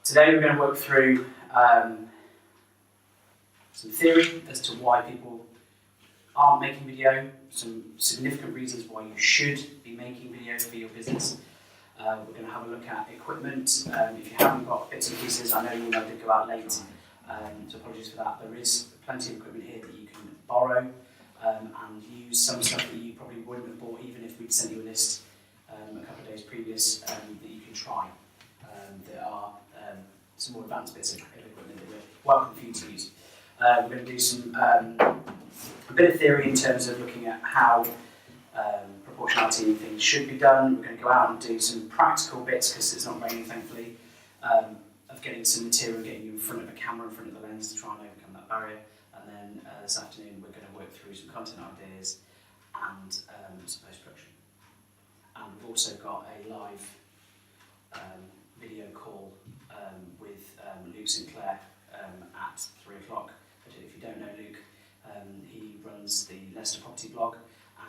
Today we're going to work through some theory as to why people aren't making video, some significant reasons why you should be making video for your business. We're going to have a look at equipment. If you haven't got bits and pieces, I know you all did go out late, so apologies for that. There is plenty of equipment here that you can borrow and use some stuff that you probably wouldn't have bought even if we'd sent you a list a couple of days previous that you can try. There are some more advanced bits of equipment that we're welcome for you to use. We're going to do some a bit of theory in terms of looking at how proportionality and things should be done. We're going to go out and do some practical bits, because it's not raining thankfully, of getting some material, getting you in front of a camera, in front of the lens to try and overcome that barrier. And then this afternoon we're going to work through some content ideas and some post-production. And we've also got a live video call with Luke Sinclair at 3 o'clock. If you don't know Luke, he runs the Leicester Property blog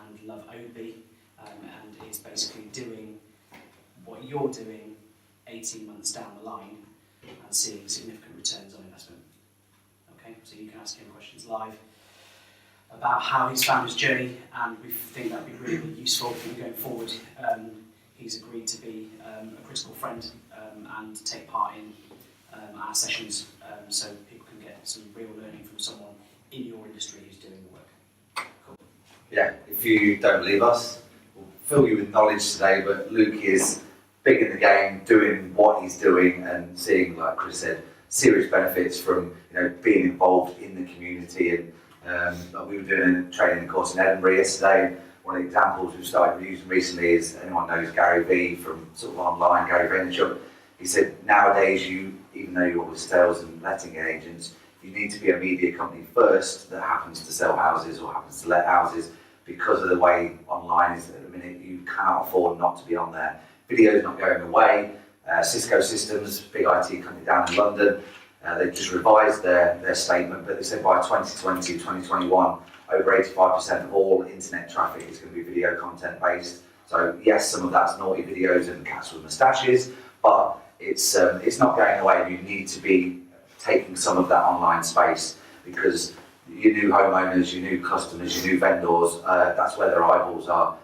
and Love Oadby, and is basically doing what you're doing 18 months down the line and seeing significant returns on investment. Okay, so you can ask him questions live about how he's found his journey, and we think that would be really, really useful for you going forward. He's agreed to be a critical friend and take part in our sessions, so people can get some real learning from someone in your industry who's doing the work. Cool. Yeah, if you don't believe us, we'll fill you with knowledge today, but Luke is big in the game, doing what he's doing and seeing, like Chris said, serious benefits from being involved in the community. And like we were doing a training course in Edinburgh yesterday, and one of the examples we've started using recently is, anyone knows Gary V from sort of online, Gary Vaynerchuk. He said nowadays, even though you're with sales and letting agents, you need to be a media company first that happens to sell houses or happens to let houses, because of the way online is at the minute. You cannot afford not to be on there. Video's not going away. Cisco Systems, big IT company down in London, they've just revised their statement, but they said by 2020, 2021, over 85% of all internet traffic is going to be video content based. So yes, some of that's naughty videos and cats with moustaches, but it's not going away. You need to be taking some of that online space, because your new homeowners, your new customers, your new vendors, that's where their eyeballs are.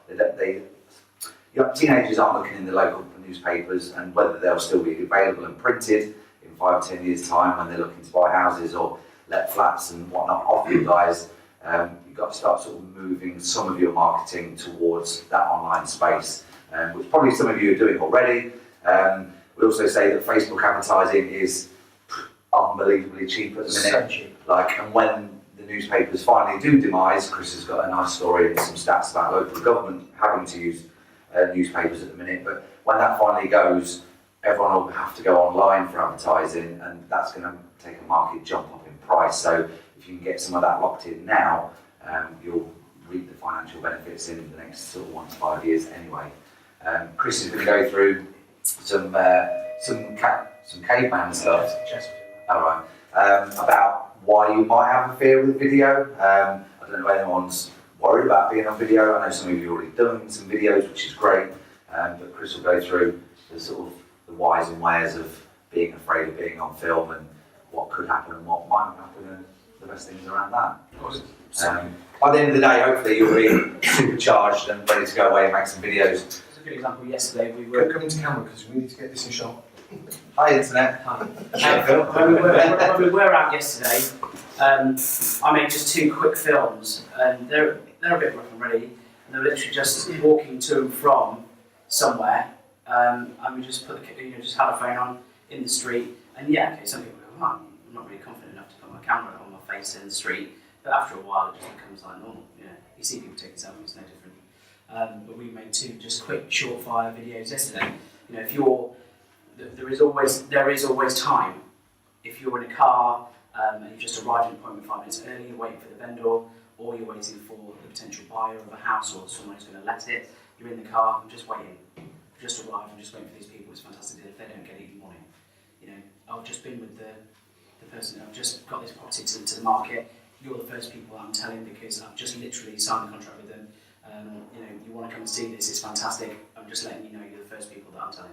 Teenagers aren't looking in the local newspapers, and whether they'll still be available and printed in 5 or 10 years' time when they're looking to buy houses or let flats and whatnot off you guys. You've got to start sort of moving some of your marketing towards that online space, which probably some of you are doing already. We also say that Facebook advertising is unbelievably cheap at the minute. So cheap. And when the newspapers finally do demise, Chris has got a nice story and some stats about local government having to use newspapers at the minute. But when that finally goes, everyone will have to go online for advertising, and that's going to take a market jump up in price. So if you can get some of that locked in now, you'll reap the financial benefits in the next sort of 1 to 5 years anyway. Chris is going to go through some caveman stuff. All right. About why you might have a fear with video. I don't know if anyone's worried about being on video. I know some of you have already done some videos, which is great. But Chris will go through the sort of the whys and wheres of being afraid of being on film, and what could happen and what might happen, and the best things around that. By the end of the day, hopefully you'll be supercharged and ready to go away and make some videos. It's a good example. Yesterday we were coming to camera because we need to get this in shot. Hi internet. Hi. When we were out yesterday, I made just 2 quick films, and they're a bit rough and ready, and they're literally just walking to and from somewhere, and we just put just had a phone on in the street, and some people go, oh, I'm not really confident enough to put my camera on my face in the street, but after a while it just becomes like normal. You see people taking selfies, it's no different. But we made 2 just quick short fire videos yesterday. If you're there is always time. If you're in a car and you've just arrived at an appointment 5 minutes early, you're waiting for the vendor, or you're waiting for the potential buyer of a house or someone who's going to let it, you're in the car, I'm just waiting. I've just arrived, I'm just waiting for these people. It's fantastic. If they don't get it, you want it. I've just been with the person, I've just got this property to the market. You're the first people that I'm telling, because I've just literally signed a contract with them. You want to come and see this, it's fantastic. I'm just letting you know you're the first people that I'm telling.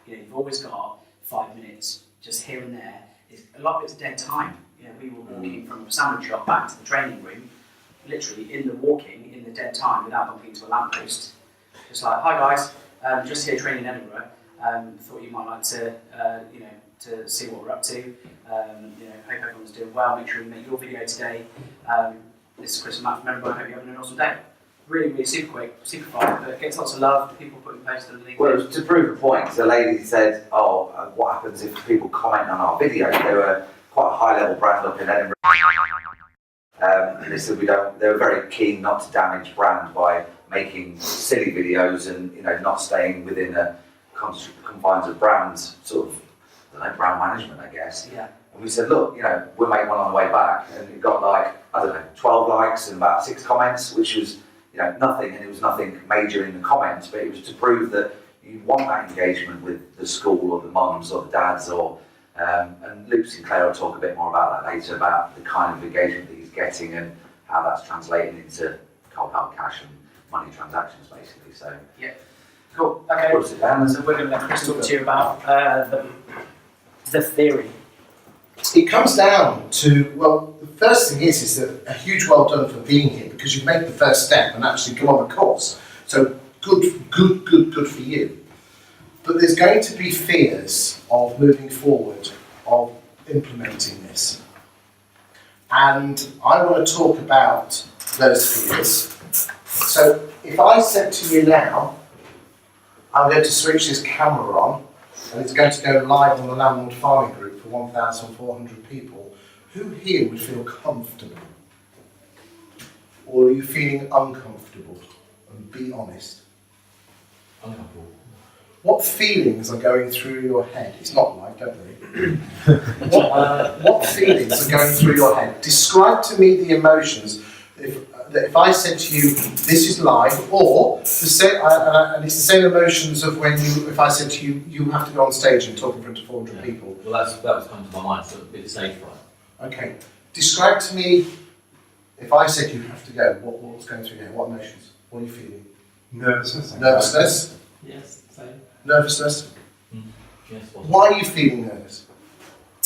You've always got 5 minutes just here and there, a lot of it's dead time. You know, we were walking from a sandwich shop back to the training room, literally in the dead time without bumping into a lamppost. Just like, hi guys, just here training in Edinburgh. Thought you might like to, to see what we're up to. Hope everyone's doing well. Make sure you make your video today. This is Chris and Matt from Edinburgh. I hope you're having an awesome day. Really, really super quick, super fast, but gets lots of love. People putting posts underneath. Well, to prove a point, the lady said, what happens if people comment on our videos? They were quite a high-level brand up in Edinburgh. And they said they were very keen not to damage brand by making silly videos and not staying within the confines of brand sort of brand management, I guess. Yeah. And we said, look, we'll make one on the way back, and it got 12 likes and about 6 comments, which was nothing, and it was nothing major in the comments, but it was to prove that you want that engagement with the school or the mums or the dads and Luke Sinclair will talk a bit more about that later, about the kind of engagement that he's getting and how that's translating into cold hard cash and money transactions, basically. So yeah, cool. Okay, so we're going to let Chris talk to you about the theory. It comes down to, well, the first thing is that a huge well done for being here, because you've made the first step and actually come on the course. So good for you. But there's going to be fears of moving forward, of implementing this. And I want to talk about those fears. So if I said to you now, I'm going to switch this camera on, and it's going to go live on the Landlord Farming Group for 1,400 people, who here would feel comfortable? Or are you feeling uncomfortable? And be honest. Uncomfortable. What feelings are going through your head? It's not live, don't worry. What feelings are going through your head? Describe to me the emotions. If I said to you, this is live, or and it's the same emotions of when if I said to you, you have to go on stage and talk in front of 400 people. Well, that was coming to my mind, so it'd be the stage fright. Okay. Describe to me, if I said you have to go, what's going through your head? What emotions? What are you feeling? Nervousness. Nervousness? Yes, same. Nervousness? Yes, possible. Why are you feeling nervous?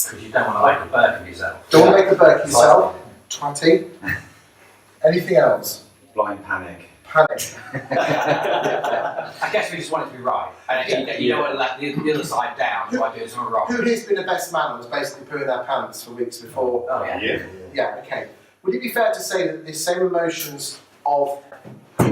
because you don't want to make a burk of yourself. Don't want to make a burk of yourself. Twatty. Anything else? Blind panic. Panic. I guess we just want it to be right. And you don't want to let the other side down by doing something wrong. Who here's been the best man and was basically pooing their pants for weeks before? Oh, yeah. Yeah, okay. Would it be fair to say that the same emotions of I'll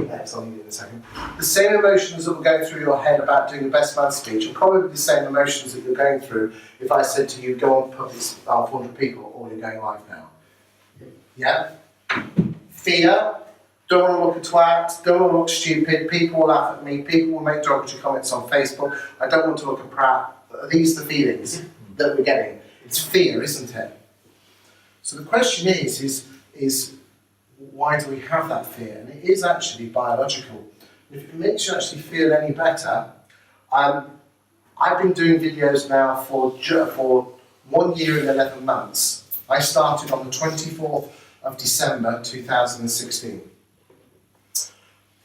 need it in a second. The same emotions that were going through your head about doing the best man speech are probably the same emotions that you're going through if I said to you, go on put this 400 people, or you're going live now. Yeah? Fear, don't want to look a twat, don't want to look stupid, people will laugh at me, people will make derogatory comments on Facebook, I don't want to look a prat. Are these the feelings that we're getting? It's fear, isn't it? So the question is why do we have that fear? And it is actually biological. If it makes you actually feel any better, I've been doing videos now for 1 year and 11 months. I started on the 24th of December 2016.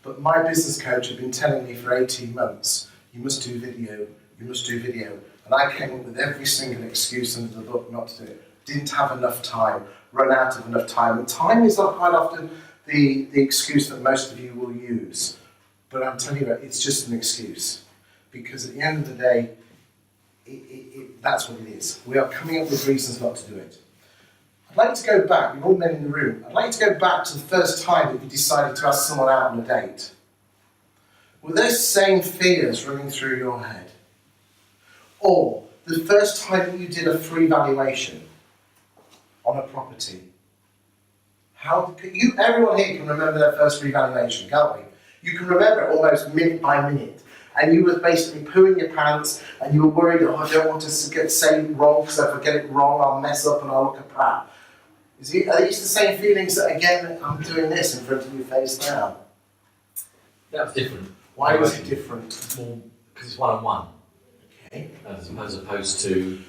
But my business coach had been telling me for 18 months, you must do video, you must do video. And I came up with every single excuse under the book not to do it. Didn't have enough time, run out of enough time. And time is not quite often the excuse that most of you will use. But I'm telling you, it's just an excuse. Because at the end of the day, that's what it is. We are coming up with reasons not to do it. I'd like to go back, you've all men in the room, I'd like to go back to the first time that you decided to ask someone out on a date. Were those same fears running through your head? Or the first time that you did a free valuation on a property? Everyone here can remember their first revaluation, can't we? You can remember it almost minute by minute. And you were basically pooing your pants and you were worried, oh, I don't want to say it wrong because if I get it wrong, I'll mess up and I'll look a prat. Are these the same feelings that, again, I'm doing this in front of your face now? That was different. Why was it different? Well, because it's one-on-one. Okay. As opposed to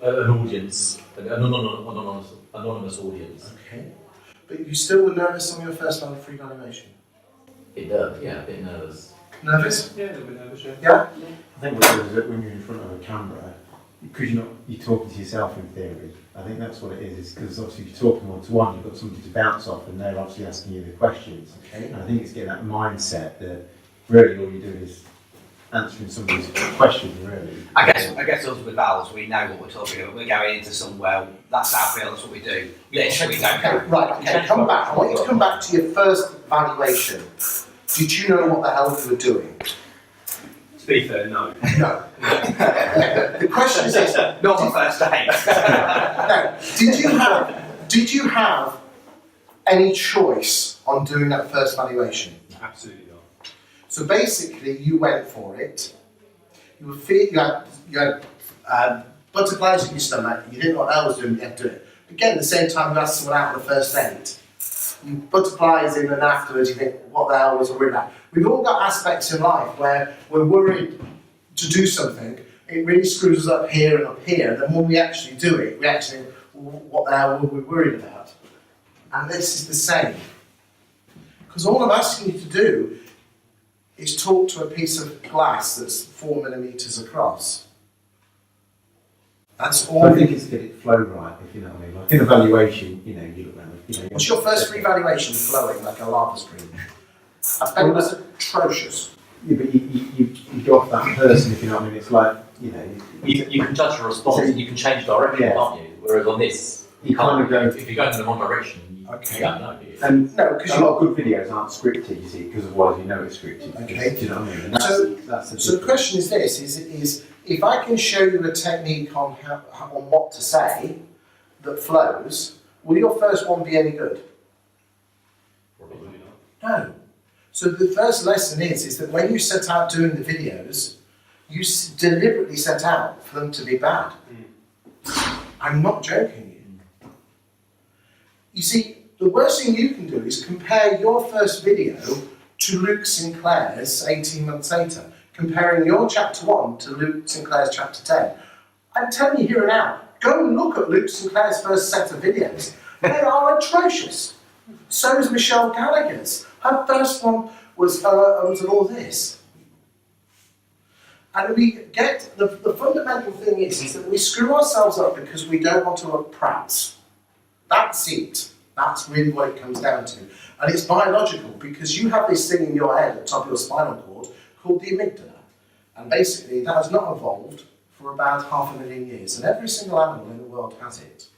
an audience, an anonymous audience. Okay. But you still were nervous on your first round of free valuation? It does, yeah, a bit nervous. Nervous? Yeah, a little bit nervous, yeah. Yeah? I think what it is that when you're in front of a camera, because you're talking to yourself in theory, I think that's what it is because obviously if you're talking one-to-one, you've got somebody to bounce off and they're obviously asking you the questions. Okay. And I think it's getting that mindset that really all you're doing is answering somebody's question, really. I guess us with vals, we know what we're talking about. We're going into somewhere, that's our field, that's what we do. Literally, we don't Okay, know. right, okay, come back. I want you to come back to your first valuation. Did you know what the hell you were doing? To be fair, no. No. The question is this. Not on first date. No. Did you have any choice on doing that first valuation? Absolutely not. So basically, you went for it. You had butterflies in your stomach. You didn't know what the hell was doing. You had to do it. Again, at the same time, you asked someone out on the first date. You butterflies in, and afterwards you think, what the hell was I worried about? We've all got aspects in life where we're worried to do something. It really screws us up here and up here. Then when we actually do it, we actually think, what the hell were we worried about? And this is the same. Because all I'm asking you to do is talk to a piece of glass that's 4 millimetres across. That's all. I think it's get it flow right, if you know what I mean. Like in evaluation, you look around. What's your first free valuation flowing like a lava stream? I bet it was atrocious. Yeah, but you go off that person, if you know what I mean. It's like, You can judge a response and you can change direction, Yeah. can't you? Whereas on this, You kind of go- if you're going in the wrong direction, you Okay. don't know, do you? And No, because a lot of good videos aren't scripted, you see, because otherwise you know it's scripted. Okay. Do you know what I mean? And that's So the the difference. question is this: is if I can show you a technique on on what to say that flows, will your first one be any good? Probably not. No. So the first lesson is that when you set out doing the videos, you deliberately set out for them to be bad. I'm not joking you. You see, the worst thing you can do is compare your first video to Luke Sinclair's 18 months later, comparing your chapter 1 to Luke Sinclair's chapter 10. I'm telling you here and now, go and look at Luke Sinclair's first set of videos. They are atrocious. So is Michelle Gallagher's. Her first one was all this. And we get, the fundamental thing is that we screw ourselves up because we don't want to look prats. That's it. That's really what it comes down to. And it's biological because you have this thing in your head at the top of your spinal cord called the amygdala. And basically that has not evolved for about 500,000 years. And every single animal in the world has it.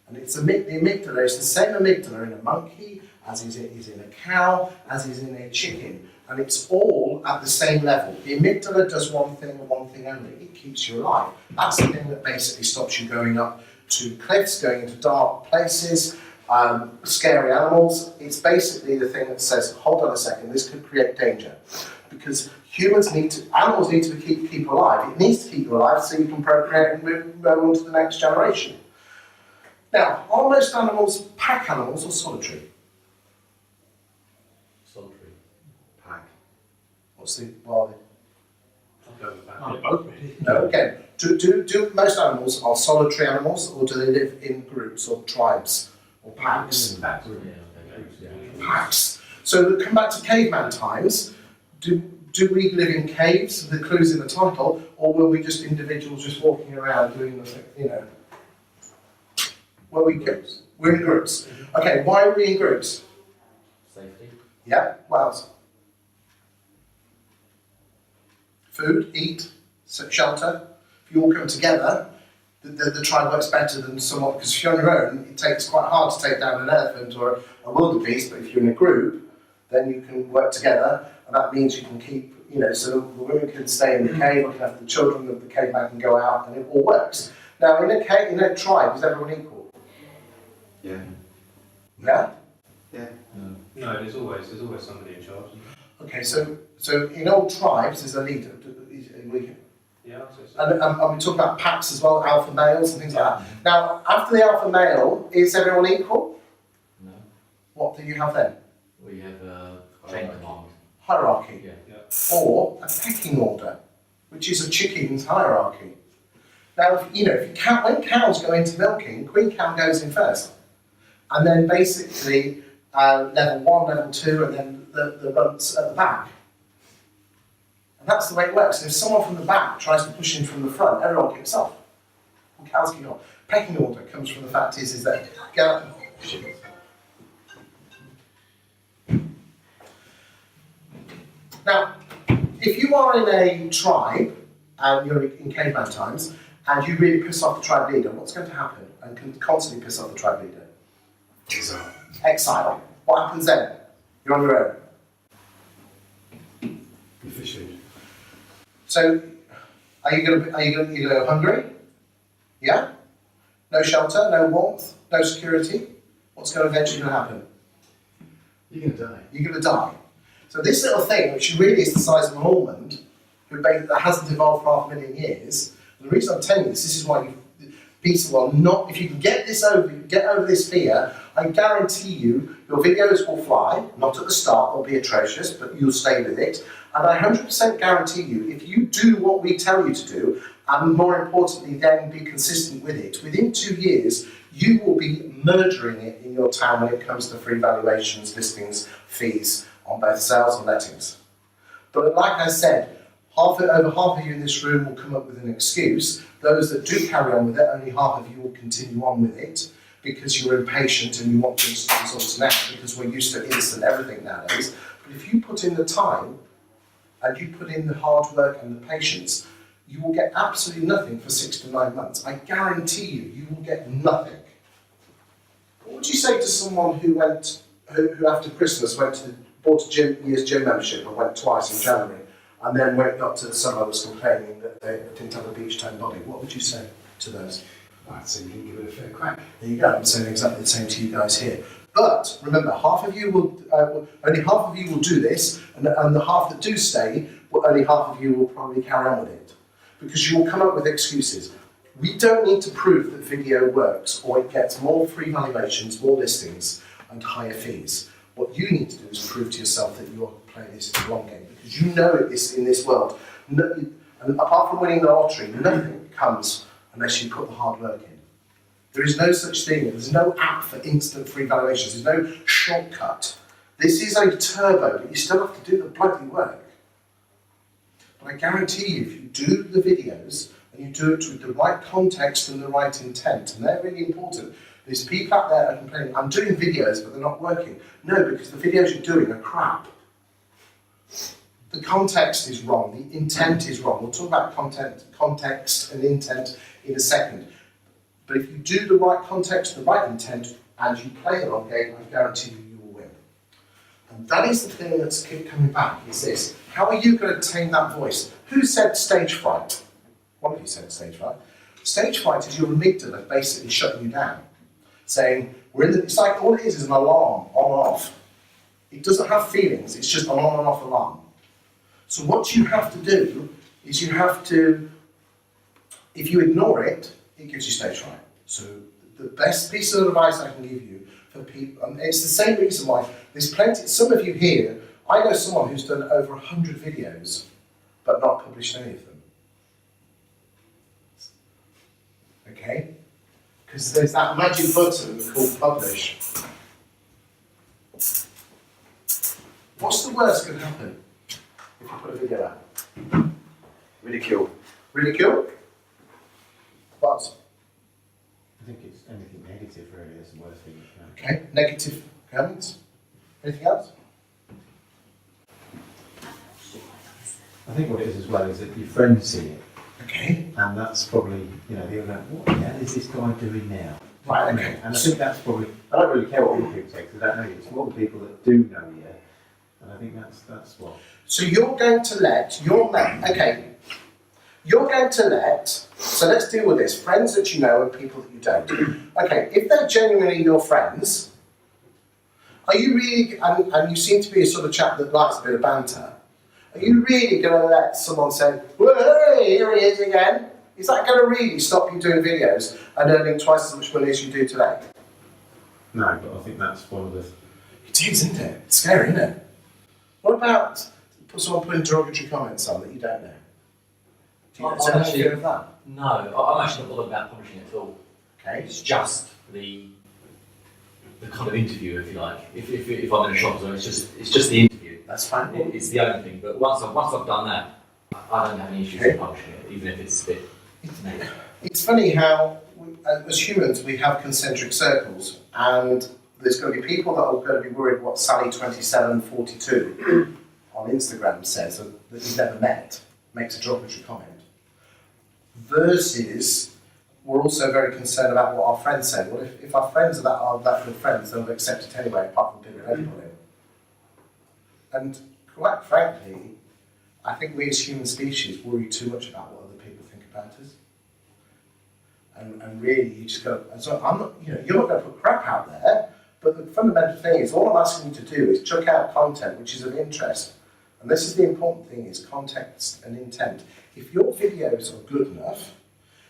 And it's the amygdala is the same amygdala in a monkey, as is in a cow, as is in a chicken. And it's all at the same level. The amygdala does one thing and one thing only. It keeps you alive. That's the thing that basically stops you going up to cliffs, going into dark places, scary animals. It's basically the thing that says, hold on a second, this could create danger. Because animals need to keep alive. It needs to keep you alive so you can procreate and move on to the next generation. Now, are most animals pack animals or solitary? Solitary. Pack. What's the, well, I'll go with that. Oh. Yeah, both really. no, again, do most animals are solitary animals or do they live in groups or tribes or packs? Yeah, okay. Packs. So come back to caveman times. Do we live in caves, the clues in the title, or were we just individuals just walking around doing the thing, We're in groups. Okay, why are we in groups? Safety. Yeah, what else? Food, eat, shelter. If you all come together, the tribe works better than someone, because if you're on your own, it's quite hard to take down an elephant or a wildebeest, but if you're in a group, then you can work together, and that means you can keep, so the women can stay in the cave, looking after the children, the caveman can go out, and it all works. Now, in a tribe, is everyone equal? Yeah. Yeah? Yeah. No, there's always somebody in charge. Okay, so in all tribes, there's a leader. Yeah, I'd say so. And we talk about packs as well, alpha males and things like that. Now, after the alpha male, is everyone equal? No. What do you have then? We have a chain command. Hierarchy. Yeah. Or a pecking order, which is a chicken's hierarchy. Now, when cows go into milking, queen cow goes in first. And then basically level 1, level 2, and then the runts at the back. And that's the way it works. And if someone from the back tries to push in from the front, everyone kicks off. Cows kick off. Pecking order comes from the fact is that get up. Now, if you are in a tribe and you're in caveman times and you really piss off the tribe leader, what's going to happen? And can constantly piss off the tribe leader? Exile. Exile. What happens then? You're on your own. You're fished. So, are you going to go hungry? Yeah? No shelter, no warmth, no security? What's going to eventually happen? You're going to die. You're going to die. So this little thing, which really is the size of an almond, that hasn't evolved for 500,000 years, and the reason I'm telling you this is why Peter will not, if you can get over this fear, I guarantee you, your videos will fly, not at the start, they'll be atrocious, but you'll stay with it. And I 100% guarantee you, if you do what we tell you to do, and more importantly then be consistent with it, within 2 years, you will be murdering it in your town when it comes to free valuations, listings, fees, on both sales and lettings. But like I said, over half of you in this room will come up with an excuse. Those that do carry on with it, only half of you will continue on with it because you're impatient and you want instant results now because we're used to instant everything nowadays. But if you put in the time and you put in the hard work and the patience, you will get absolutely nothing for 6 to 9 months. I guarantee you, you will get nothing. What would you say to someone who after Christmas bought a year's gym membership and went twice in January, and then went up to the summer and was complaining that they didn't have a beach tone body? What would you say to those? I'd say you can give it a fair crack. There you go. I'm saying exactly the same to you guys here. But remember, only half of you will do this, and the half that do stay, only half of you will probably carry on with it, because you will come up with excuses. We don't need to prove that video works, or it gets more free valuations, more listings, and higher fees. What you need to do is prove to yourself that you're playing this in the long game, because you know it in this world. And apart from winning the lottery, nothing comes unless you put the hard work in. There is no such thing. There's no app for instant free valuations. There's no shortcut. This is a turbo, but you still have to do the bloody work. But I guarantee you, if you do the videos and you do it with the right context and the right intent, and they're really important. There's people out there that are complaining, I'm doing videos, but they're not working. No, because the videos you're doing are crap. The context is wrong, the intent is wrong. We'll talk about context and intent in a second. But if you do the right context, the right intent, and you play the long game, I guarantee you will win. And that is the thing that's keep coming back, is this. How are you going to attain that voice? Who said stage fright? One of you said stage fright. Stage fright is your amygdala basically shutting you down. Saying, it's like all it is an alarm, on and off. It doesn't have feelings, it's just an on and off alarm. So what you have to do is you have to, if you ignore it, it gives you stage fright. So the best piece of advice I can give you for people, and it's the same reason why there's plenty, some of you here, I know someone who's done over 100 videos, but not published any of them. Okay? Because there's that magic button called publish. What's the worst that can happen if you put a video out? Ridicule. Ridicule? What? I think it's anything negative really is the worst thing that can happen. Okay, negative comments. Anything else? I think what it is as well is that your friends see it, Okay. and that's probably, they're going, what the hell is this guy doing now? Right, okay. And I think that's probably, I don't really care what other people say because I don't know you, it's more the people that do know you, and I think that's what. So you're going to let your so let's deal with this, friends that you know and people that you don't. Okay, if they're genuinely your friends, are you really, and you seem to be a sort of chap that likes a bit of banter, are you really going to let someone say, well, hey, here he is again? Is that going to really stop you doing videos and earning twice as much money as you do today? No, but I think that's one of the... It is, isn't it? It's scary, isn't it? What about someone putting derogatory comments on that you don't know? Do you know any fear of that? No, I'm actually not bothered about publishing it at all. Okay. It's just the kind of interview, if you like. If I'm in a shop zone, it's just the interview. That's fine. It's the only thing. But once I've done that, I don't have any issues with publishing it, even if it's a bit intimate. It's funny how, as humans, we have concentric circles, and there's going to be people that are going to be worried what Sally2742 on Instagram says that you've never met, makes a derogatory comment. Versus, we're also very concerned about what our friends say. Well, if our friends are that good friends, they'll accept it anyway, apart from doing everybody. And quite frankly, I think we as human species worry too much about what other people think about us. And really, you just go, so I'm not, you're not going to put crap out there, but the fundamental thing is, all I'm asking you to do is chuck out content which is of interest. And this is the important thing, is context and intent. If your videos are good enough,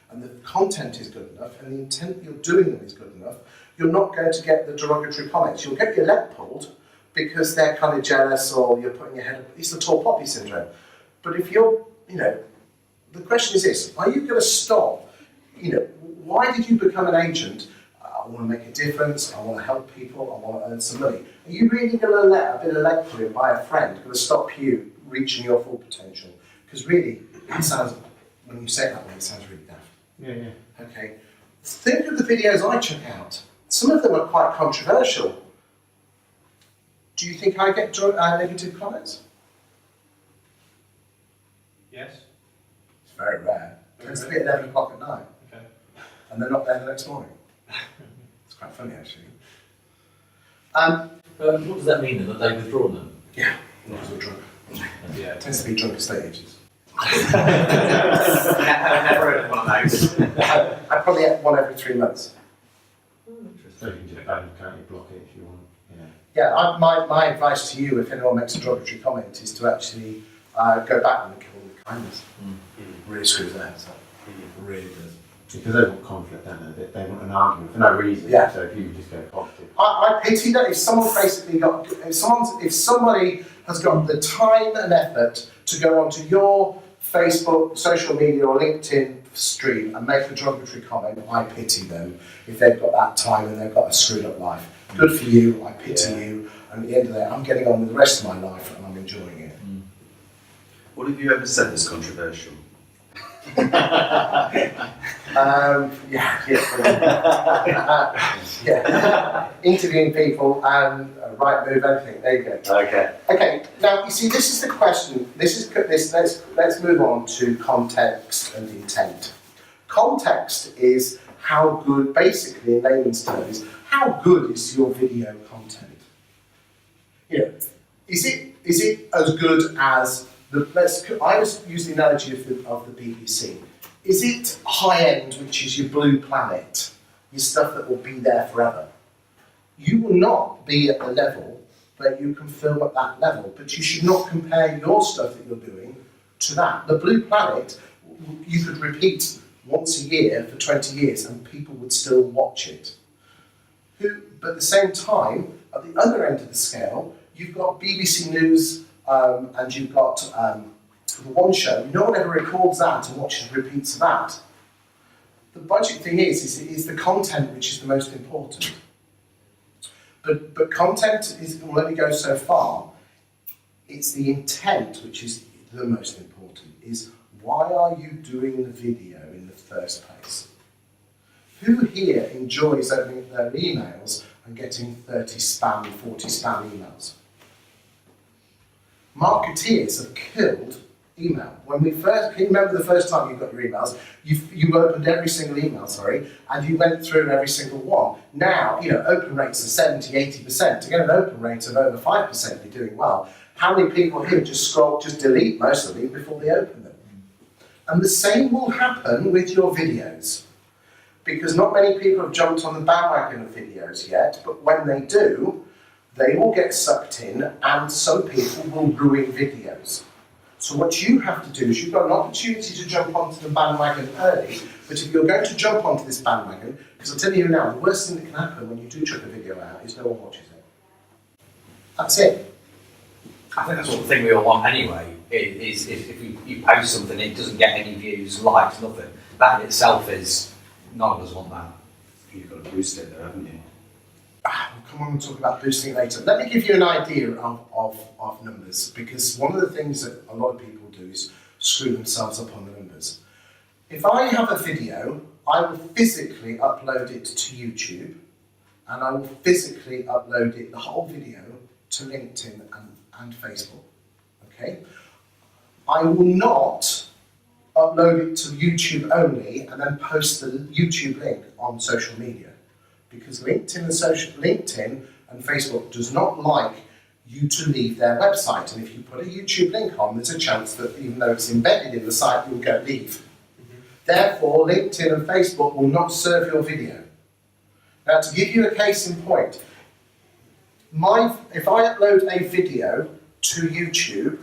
and the content is good enough, and the intent you're doing them is good enough, you're not going to get the derogatory comments. You'll get your leg pulled because they're kind of jealous, or you're putting your head up. It's the tall poppy syndrome. But if you're, the question is this: are you going to stop? Why did you become an agent? I want to make a difference, I want to help people, I want to earn some money. Are you really going to let a bit of leg pulling by a friend going to stop you reaching your full potential? Because really, it sounds, when you say it that way, it sounds really daft. Yeah. Okay. Think of the videos I chuck out. Some of them are quite controversial. Do you think I get negative comments? Yes. It's very rare. It tends to be at 11 o'clock at night. Okay. And they're not there the next morning. It's quite funny, actually. What does that mean then, that they've withdrawn them? Yeah, not because we're drunk. Yeah. It tends to be drunk estate agents. I've never heard of one of those. I probably get one every 3 months. So you can just ban, can't you, block it if you want. Yeah, my advice to you, if anyone makes a derogatory comment, is to actually go back and kill them with kindness. Really screws their heads up. Really does. Because they want conflict, don't they? They want an argument for no reason. Yeah. So if you just go positive. I pity that if someone's basically got, if somebody has got the time and effort to go onto your Facebook, social media, or LinkedIn stream and make a derogatory comment, I pity them if they've got that time and they've got a screwed up life. Good for you, I pity you, and at the end of the day, I'm getting on with the rest of my life and I'm enjoying it. What have you ever said that's controversial? Interviewing people and right move, everything. There you go. Okay. Okay. Now you see, this is the question. Let's move on to context and intent. Context is how good, basically in layman's terms, how good is your video content? Is it as good as I was using the analogy of the BBC. Is it high end, which is your Blue Planet, your stuff that will be there forever? You will not be at the level that you can film at that level, but you should not compare your stuff that you're doing to that. The Blue Planet, you could repeat once a year for 20 years and people would still watch it. But at the same time, at the other end of the scale, you've got BBC News and you've got the One Show. No one ever records that and watches repeats of that. The budget thing is the content which is the most important. But content will only go so far. It's the intent which is the most important. Is why are you doing the video in the first place? Who here enjoys opening their emails and getting 30 spam, 40 spam emails? Marketeers have killed email. Can you remember the first time you got your emails? You opened every single email, and you went through every single one. Now, open rates are 70, 80%. To get an open rate of over 5%, you're doing well. How many people here just delete most of them before they open them? And the same will happen with your videos. Because not many people have jumped on the bandwagon of videos yet, but when they do, they will get sucked in and some people will ruin videos. So what you have to do is you've got an opportunity to jump onto the bandwagon early, but if you're going to jump onto this bandwagon, because I'll tell you now, the worst thing that can happen when you do chuck a video out is no one watches it. That's it. I think that's what the thing we all want anyway, is if you post something and it doesn't get any views, likes, nothing, that in itself is, none of us want that. You've got to boost it though, haven't you? Come on, we'll talk about boosting later. Let me give you an idea of numbers, because one of the things that a lot of people do is screw themselves up on the numbers. If I have a video, I will physically upload it to YouTube, and I will physically upload it, the whole video, to LinkedIn and Facebook. Okay? I will not upload it to YouTube only and then post the YouTube link on social media, because LinkedIn and Facebook does not like you to leave their website, and if you put a YouTube link on, there's a chance that even though it's embedded in the site, you'll go leave. Therefore, LinkedIn and Facebook will not serve your video. Now, to give you a case in point, if I upload a video to YouTube,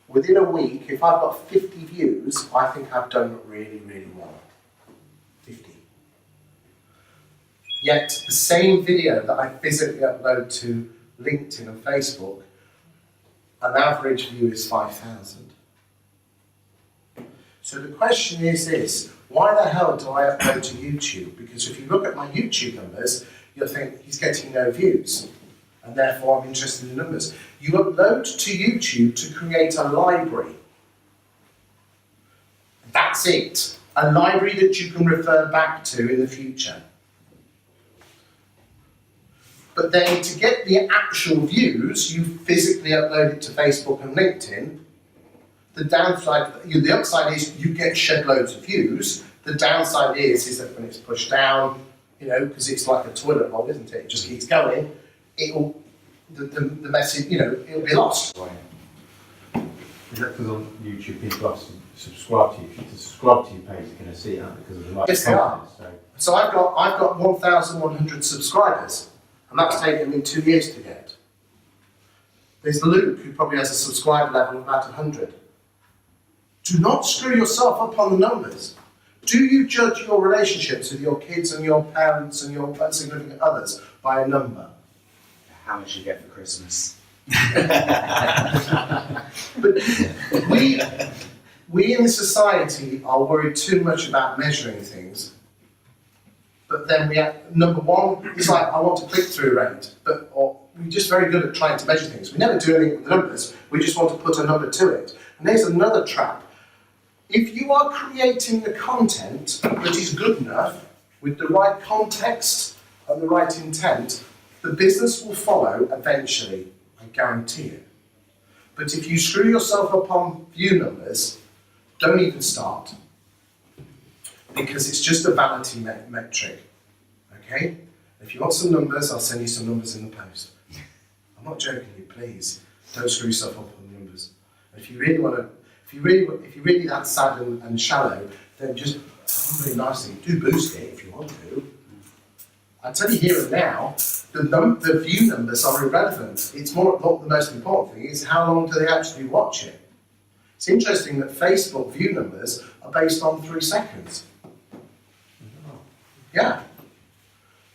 within a week, if I've got 50 views, I think I've done really, really well. 50. Yet, the same video that I physically upload to LinkedIn and Facebook, an average view is 5,000. So the question is this: why the hell do I upload to YouTube? Because if you look at my YouTube numbers, you'll think he's getting no views, and therefore I'm interested in numbers. You upload to YouTube to create a library. That's it. A library that you can refer back to in the future. But then to get the actual views, you physically upload it to Facebook and LinkedIn. The upside is you get shed loads of views. The downside is that when it's pushed down, because it's like a toilet roll, isn't it? It just keeps going. The message, it'll be lost. Is that because on YouTube people have to subscribe to you? If you subscribe to your page, you're going to see it because of the Yes, they are. So I've got 1,100 subscribers, and that's taken me 2 years to get. There's Luke, who probably has a subscriber level of about 100. Do not screw yourself up on the numbers. Do you judge your relationships with your kids and your parents and your significant others by a number? How much you get for Christmas? But we in society are worried too much about measuring things. But then number one, it's like, I want a click-through rate, or we're just very good at trying to measure things. We never do anything with the numbers, we just want to put a number to it. And there's another trap. If you are creating the content that is good enough, with the right context and the right intent, the business will follow eventually, I guarantee it. But if you screw yourself up on view numbers, don't even start. Because it's just a vanity metric, okay? If you want some numbers, I'll send you some numbers in the post. I'm not joking you, please. Don't screw yourself up on the numbers. If you really want to, if you're really that sad and shallow, then just, really nicely, do boost it if you want to. I tell you here and now, the view numbers are irrelevant. It's not the most important thing, it's how long do they actually watch it. It's interesting that Facebook view numbers are based on 3 seconds. Yeah.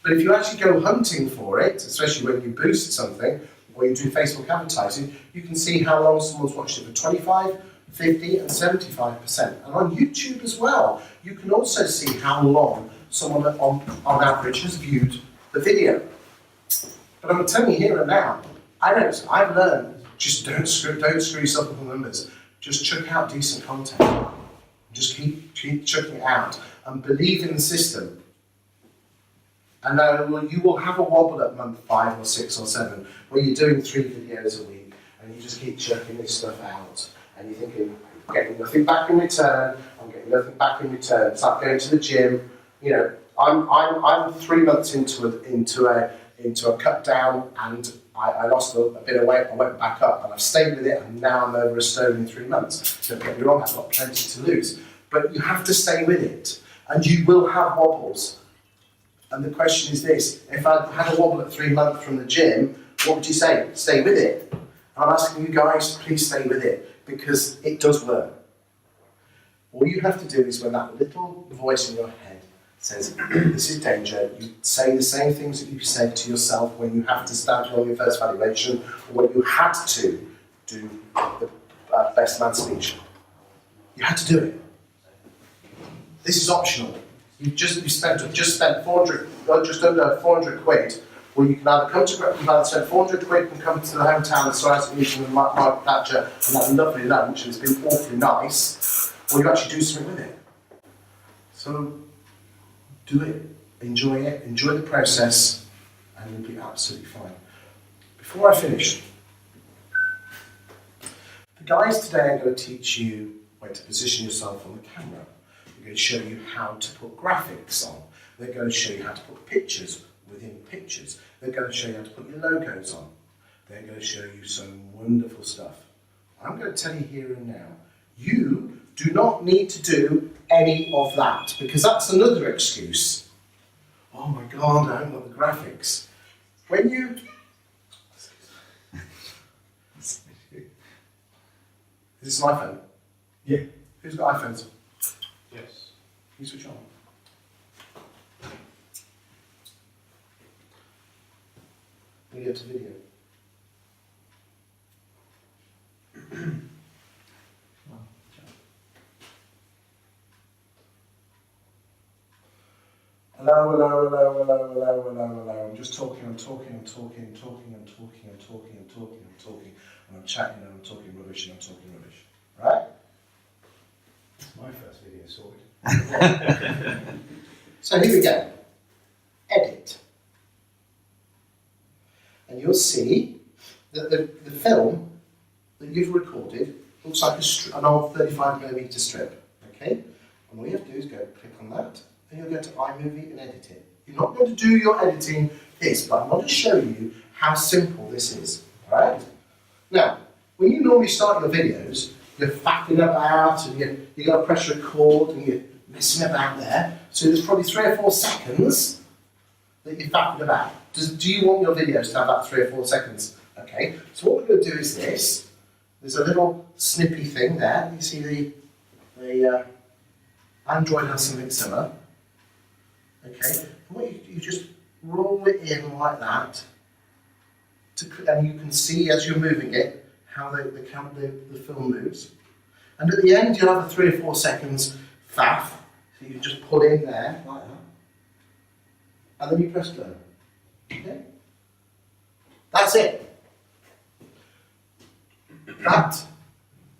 But if you actually go hunting for it, especially when you boost something, or you do Facebook advertising, you can see how long someone's watched it for 25, 50 and 75%. And on YouTube as well, you can also see how long someone on average has viewed the video. But I'm telling you here and now, I've learned, just don't screw yourself up on numbers. Just chuck out decent content. Just keep chucking it out and believe in the system. And you will have a wobble at month 5 or 6 or 7 where you're doing 3 videos a week and you just keep chucking this stuff out and you're thinking, I'm getting nothing back in return, I'm getting nothing back in return. It's like going to the gym. I'm 3 months into a cut down and I lost a bit of weight, I went back up and I've stayed with it and now I'm over a stone in 3 months. Don't get me wrong, I've got plenty to lose. But you have to stay with it and you will have wobbles. And the question is this: if I had a wobble at 3 months from the gym, what would you say? Stay with it. And I'm asking you guys, please stay with it, because it does work. All you have to do is when that little voice in your head says, this is danger, you say the same things that you said to yourself when you have to stand on your first valuation, or when you had to do the best man speech. You had to do it. This is optional. You've just spent 400, just under 400 quid Or you can either come to, you can either spend 400 quid and come to the hometown and start a meeting with Mike Thatcher and have a lovely lunch and it's been awfully nice, or you actually do something with it. So do it, enjoy the process, and you'll be absolutely fine. Before I finish, the guys today are going to teach you where to position yourself on the camera. They're going to show you how to put graphics on. They're going to show you how to put pictures within pictures. They're going to show you how to put your logos on. They're going to show you some wonderful stuff. I'm going to tell you here and now, you do not need to do any of that, because that's another excuse. Oh my God, I haven't got the graphics. When you... Is this an iPhone? Yeah. Who's got iPhones? Yes. Can you switch on? When you get to video. Hello. I'm just talking, and I'm chatting and I'm talking rubbish. Right? It's my first video sorted. So here we go. Edit. And you'll see that the film that you've recorded looks like an old 35mm strip. Okay? And all you have to do is go click on that, and you'll go to iMovie and edit it. You're not going to do your editing this, but I'm going to show you how simple this is. Alright? Now, when you normally start your videos, you're faffing about and you got to press record and you're messing about there. So there's probably 3 or 4 seconds that you're faffing about. Do you want your videos to have that 3 or 4 seconds? Okay, so what we're going to do is this. There's a little snippy thing there. You see the Android has something similar. Okay, and what you just roll it in like that, and you can see as you're moving it how the film moves. And at the end you'll have a 3 or 4 seconds faff, so you just put in there like that, and then you press go. Okay, that's it. That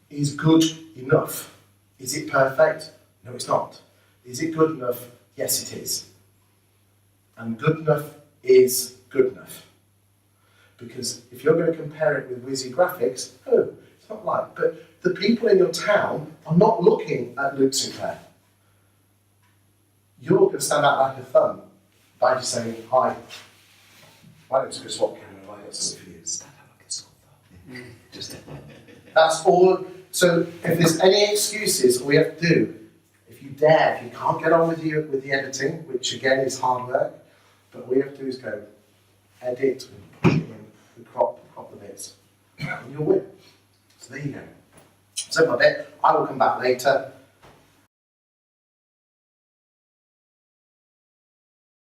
is good enough. Is it perfect? No, it's not. Is it good enough? Yes, it is. And good enough is good enough. Because if you're going to compare it with Whizzy Graphics, it's not like. But the people in your town are not looking at Luke Sinclair. You're going to stand out like a thumb by just saying, hi, my name's Chris Watkin and I got something for you. Stand out like a silver. Just That's all. So if there's any excuses, all we have to do, if you can't get on with the editing, which again is hard work, but all you have to do is go edit and push it in and crop the bits, and you'll win. So there you go. So my bit, I will come back later